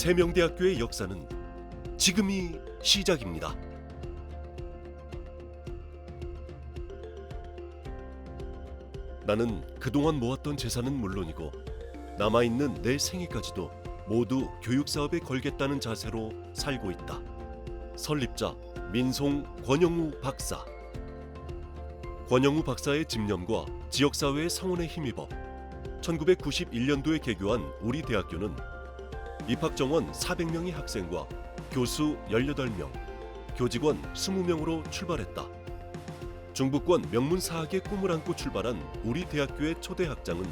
세명대학교의 역사는 지금이 시작입니다. 나는 그동안 모았던 재산은 물론이고 남아있는 내 생애까지도 모두 교육사업에 걸겠다는 자세로 살고 있다. 설립자 민송 권영우 박사. 권영우 박사의 집념과 지역사회의 성원에 힘입어 1991년도에 개교한 우리 대학교는 입학 정원 400명의 학생과 교수 18명, 교직원 20명으로 출발했다. 중부권 명문사학의 꿈을 안고 출발한 우리 대학교의 초대 학장은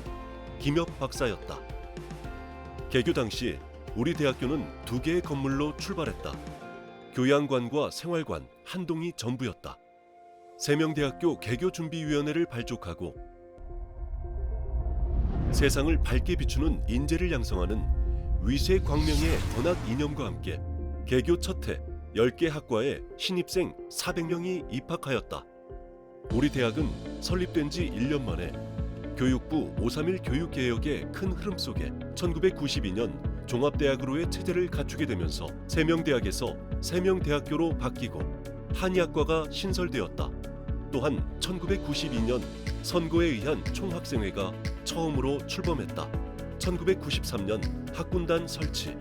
김엽 박사였다. 개교 당시 우리 대학교는 2개의 건물로 출발했다. 교양관과 생활관, 한동이 전부였다. 세명대학교 개교준비위원회를 발족하고 세상을 밝게 비추는 인재를 양성하는 위세광명의 권학 이념과 함께 개교 첫해 10개 학과에 신입생 400명이 입학하였다. 우리 대학은 설립된 지 1년 만에 교육부 531 교육개혁의 큰 흐름 속에 1992년 종합대학으로의 체제를 갖추게 되면서 세명대학에서 세명대학교로 바뀌고 한의학과가 신설되었다. 또한 1992년 선거에 의한 총학생회가 처음으로 출범했다. 1993년 학군단 설치,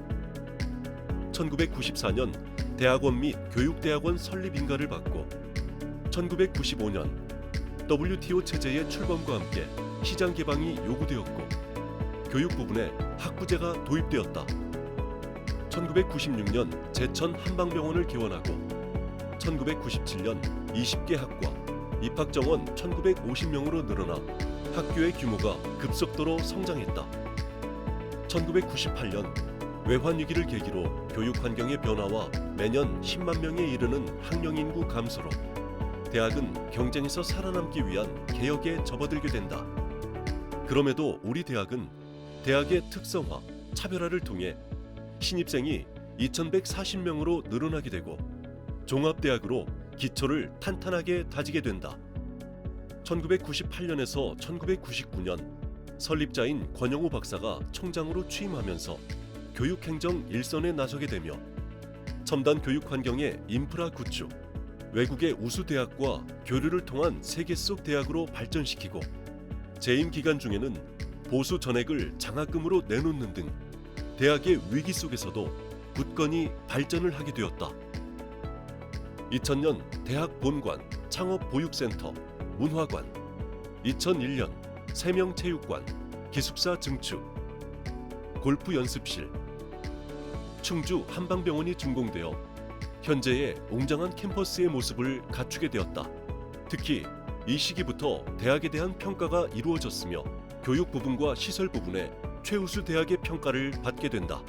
1994년 대학원 및 교육대학원 설립 인가를 받고 1995년 WTO 체제의 출범과 함께 시장 개방이 요구되었고 교육 부분에 학부제가 도입되었다. 1996년 제천 한방병원을 개원하고 1997년 20개 학과, 입학 정원 1950명으로 늘어나 학교의 규모가 급속도로 성장했다. 1998년 외환위기를 계기로 교육 환경의 변화와 매년 10만 명에 이르는 학령 인구 감소로 대학은 경쟁에서 살아남기 위한 개혁에 접어들게 된다. 그럼에도 우리 대학은 대학의 특성화, 차별화를 통해 신입생이 2140명으로 늘어나게 되고 종합대학으로 기초를 탄탄하게 다지게 된다. 1998년에서 1999년 설립자인 권영우 박사가 총장으로 취임하면서 교육행정 일선에 나서게 되며 첨단 교육 환경의 인프라 구축, 외국의 우수 대학과 교류를 통한 세계 속 대학으로 발전시키고 재임 기간 중에는 보수 전액을 장학금으로 내놓는 등 대학의 위기 속에서도 굳건히 발전을 하게 되었다. 2000년 대학 본관, 창업보육센터, 문화관, 2001년 세명체육관, 기숙사 증축, 골프 연습실, 충주 한방병원이 준공되어 현재의 웅장한 캠퍼스의 모습을 갖추게 되었다. 특히 이 시기부터 대학에 대한 평가가 이루어졌으며 교육 부분과 시설 부분에 최우수 대학의 평가를 받게 된다.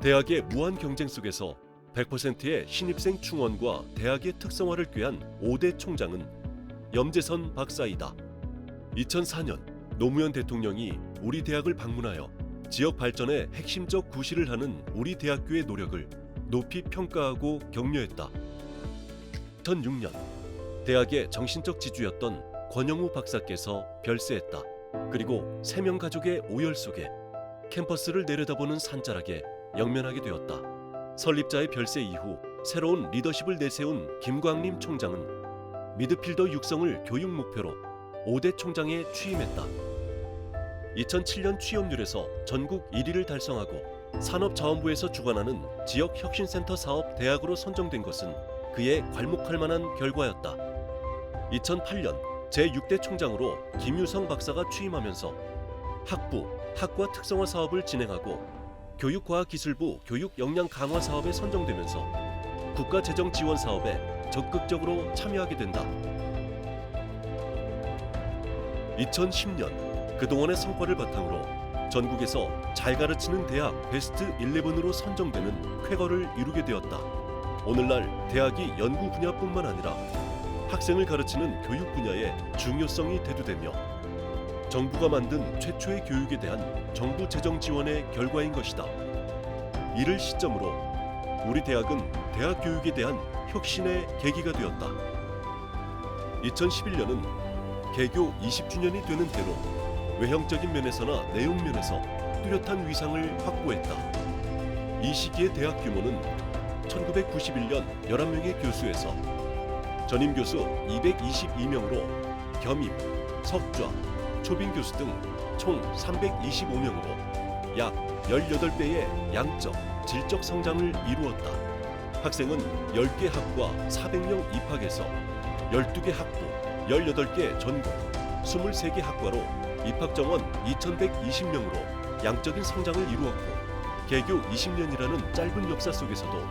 대학의 무한 경쟁 속에서 100%의 신입생 충원과 대학의 특성화를 꾀한 5대 총장은 염재선 박사이다. 2004년 노무현 대통령이 우리 대학을 방문하여 지역 발전에 핵심적 구실을 하는 우리 대학교의 노력을 높이 평가하고 격려했다. 2006년 대학의 정신적 지주였던 권영우 박사께서 별세했다. 그리고 세명 가족의 오열 속에 캠퍼스를 내려다보는 산자락에 영면하게 되었다. 설립자의 별세 이후 새로운 리더십을 내세운 김광림 총장은 미드필더 육성을 교육 목표로 5대 총장에 취임했다. 2007년 취업률에서 전국 1위를 달성하고 산업자원부에서 주관하는 지역혁신센터 사업 대학으로 선정된 것은 그에 괄목할 만한 결과였다. 2008년 제6대 총장으로 김유성 박사가 취임하면서 학부, 학과 특성화 사업을 진행하고 교육과학기술부 교육 역량 강화 사업에 선정되면서 국가재정 지원 사업에 적극적으로 참여하게 된다. 2010년 그동안의 성과를 바탕으로 전국에서 잘 가르치는 대학 베스트 11으로 선정되는 쾌거를 이루게 되었다. 오늘날 대학이 연구 분야뿐만 아니라 학생을 가르치는 교육 분야의 중요성이 대두되며 정부가 만든 최초의 교육에 대한 정부 재정 지원의 결과인 것이다. 이를 시점으로 우리 대학은 대학 교육에 대한 혁신의 계기가 되었다. 2011년은 개교 20주년이 되는 해로 외형적인 면에서나 내용 면에서 뚜렷한 위상을 확보했다. 이 시기의 대학 규모는 1991년 11명의 교수에서 전임 교수 222명으로 겸임, 석좌, 초빙 교수 등 총 325명으로 약 18배의 양적, 질적 성장을 이루었다. 학생은 10개 학과 400명 입학해서 12개 학부, 18개 전공, 23개 학과로 입학 정원 2120명으로 양적인 성장을 이루었고 개교 20년이라는 짧은 역사 속에서도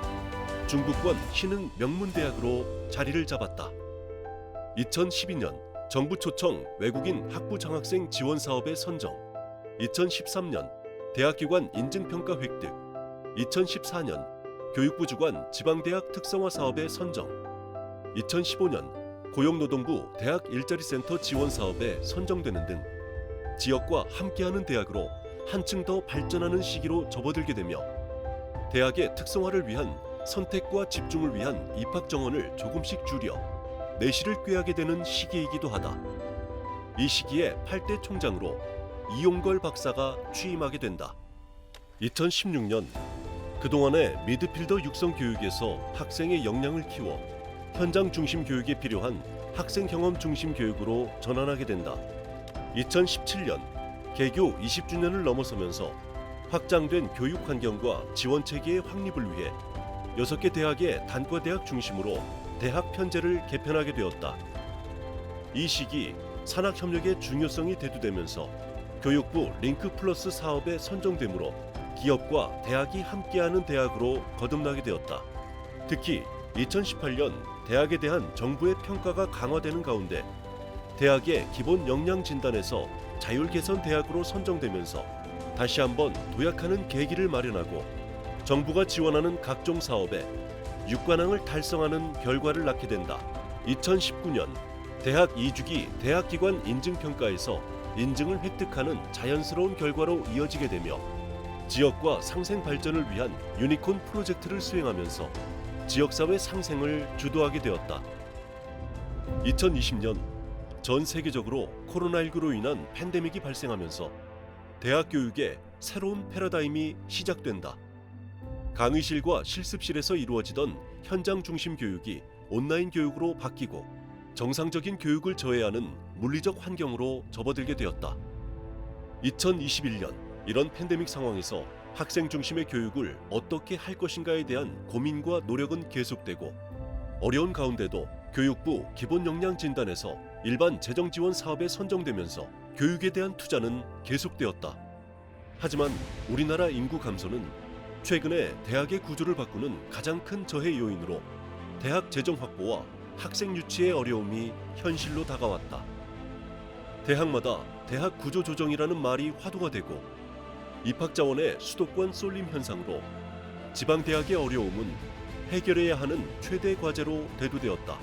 중부권 신흥 명문대학으로 자리를 잡았다. 2012년 정부 초청 외국인 학부 장학생 지원 사업의 선정, 2013년 대학기관 인증평가 획득, 2014년 교육부 주관 지방대학 특성화 사업의 선정, 2015년 고용노동부 대학 일자리센터 지원 사업에 선정되는 등 지역과 함께하는 대학으로 한층 더 발전하는 시기로 접어들게 되며 대학의 특성화를 위한 선택과 집중을 위한 입학 정원을 조금씩 줄여 내실을 꾀하게 되는 시기이기도 하다. 이 시기에 8대 총장으로 이용걸 박사가 취임하게 된다. 2016년 그동안의 미드필더 육성 교육에서 학생의 역량을 키워 현장 중심 교육에 필요한 학생 경험 중심 교육으로 전환하게 된다. 2017년 개교 20주년을 넘어서면서 확장된 교육 환경과 지원 체계의 확립을 위해 6개 대학의 단과대학 중심으로 대학 편제를 개편하게 되었다. 이 시기 산학협력의 중요성이 대두되면서 교육부 링크 플러스 사업에 선정되므로 기업과 대학이 함께하는 대학으로 거듭나게 되었다. 특히 2018년 대학에 대한 정부의 평가가 강화되는 가운데 대학의 기본 역량 진단에서 자율 개선 대학으로 선정되면서 다시 한번 도약하는 계기를 마련하고 정부가 지원하는 각종 사업에 6관왕을 달성하는 결과를 낳게 된다. 2019년 대학 2주기 대학기관 인증평가에서 인증을 획득하는 자연스러운 결과로 이어지게 되며 지역과 상생 발전을 위한 유니콘 프로젝트를 수행하면서 지역사회 상생을 주도하게 되었다. 2020년 전 세계적으로 코로나19로 인한 팬데믹이 발생하면서 대학 교육의 새로운 패러다임이 시작된다. 강의실과 실습실에서 이루어지던 현장 중심 교육이 온라인 교육으로 바뀌고 정상적인 교육을 저해하는 물리적 환경으로 접어들게 되었다. 2021년 이런 팬데믹 상황에서 학생 중심의 교육을 어떻게 할 것인가에 대한 고민과 노력은 계속되고 어려운 가운데도 교육부 기본 역량 진단에서 일반 재정 지원 사업에 선정되면서 교육에 대한 투자는 계속되었다. 하지만 우리나라 인구 감소는 최근에 대학의 구조를 바꾸는 가장 큰 저해 요인으로 대학 재정 확보와 학생 유치의 어려움이 현실로 다가왔다. 대학마다 대학 구조 조정이라는 말이 화두가 되고 입학 자원의 수도권 쏠림 현상으로 지방 대학의 어려움은 해결해야 하는 최대 과제로 대두되었다.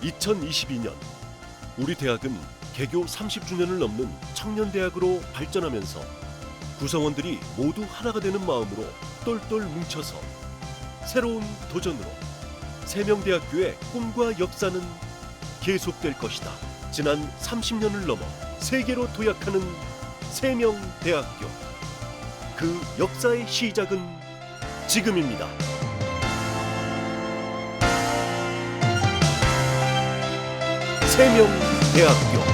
2022년 우리 대학은 개교 30주년을 넘는 청년대학으로 발전하면서 구성원들이 모두 하나가 되는 마음으로 똘똘 뭉쳐서 새로운 도전으로 세명대학교의 꿈과 역사는 계속될 것이다. 지난 30년을 넘어 세계로 도약하는 세명대학교. 그 역사의 시작은 지금입니다. 세명대학교.